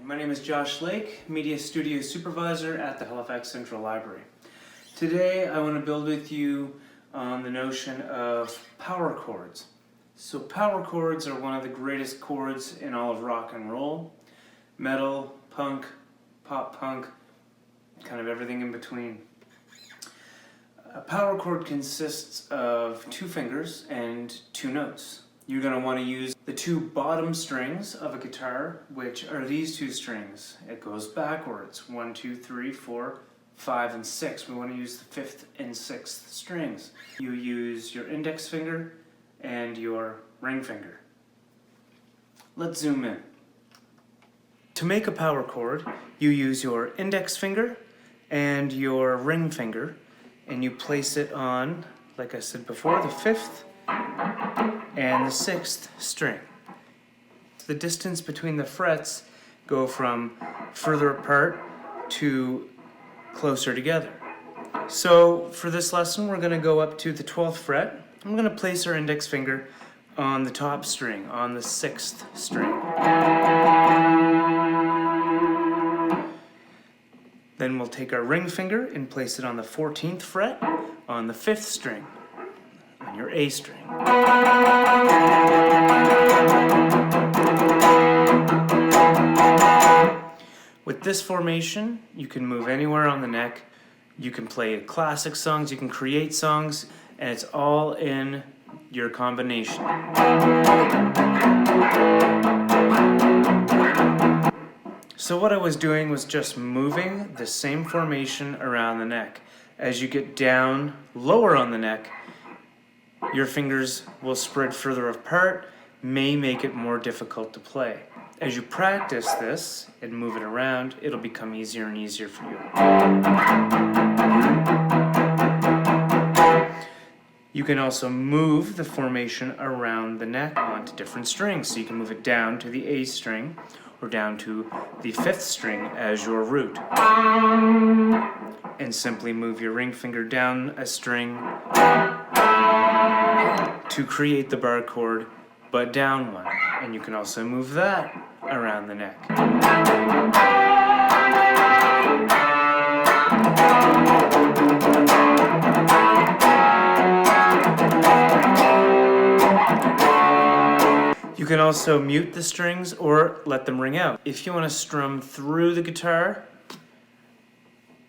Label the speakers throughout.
Speaker 1: My name is Josh Lake, Media Studio Supervisor at the Halifax Central Library. Today I want to build with you on the notion of power chords. So power chords are one of the greatest chords in all of rock and roll. Metal, punk, pop punk, kind of everything in between. A power chord consists of two fingers and two notes. You're going to want to use the two bottom strings of a guitar, which are these two strings. It goes backwards, 1, 2, 3, 4, 5, and 6. We want to use the 5th and 6th strings. You use your index finger and your ring finger. Let's zoom in. To make a power chord, you use your index finger and your ring finger, and you place it on, like I said before, the 5th and the 6th string. The distance between the frets go from further apart to closer together. So for this lesson, we're going to go up to the 12th fret. I'm going to place our index finger on the top string, on the 6th string. Then we'll take our ring finger and place it on the 14th fret, on the 5th string, on your A string. With this formation, you can move anywhere on the neck. You can play classic songs, you can create songs, and it's all in your combination. So what I was doing was just moving the same formation around the neck. As you get down lower on the neck, your fingers will spread further apart, may make it more difficult to play. As you practice this and move it around, it'll become easier and easier for you. You can also move the formation around the neck onto different strings. So you can move it down to the A string or down to the 5th string as your root. And simply move your ring finger down a string to create the bar chord, but down one. And you can also move that around the neck. You can also mute the strings or let them ring out. If you want to strum through the guitar,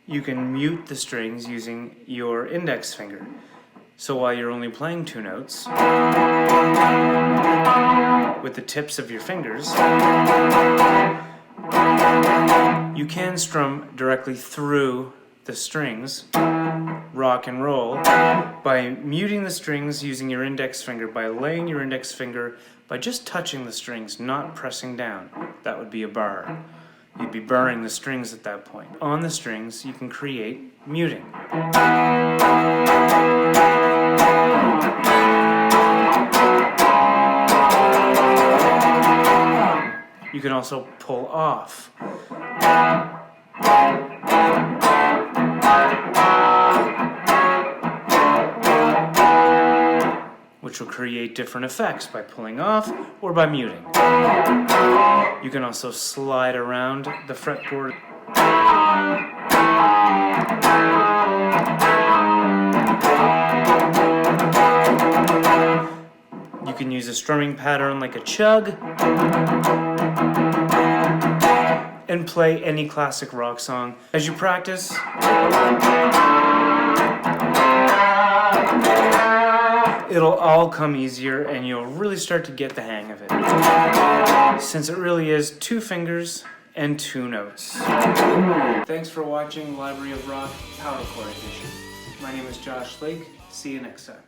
Speaker 1: you can mute the strings using your index finger. So while you're only playing two notes, with the tips of your fingers, you can strum directly through the strings, rock and roll, by muting the strings using your index finger, by laying your index finger, by just touching the strings, not pressing down. That would be a bar. You'd be barring the strings at that point. On the strings, you can create muting. You can also pull off. Which will create different effects by pulling off or by muting. You can also slide around the fretboard. You can use a strumming pattern like a chug and play any classic rock song. As you practice, it'll all come easier and you'll really start to get the hang of it, since it really is two fingers and two notes. Thanks for watching Library of Rock Power Chord Edition. My name is Josh Lake. See you next time.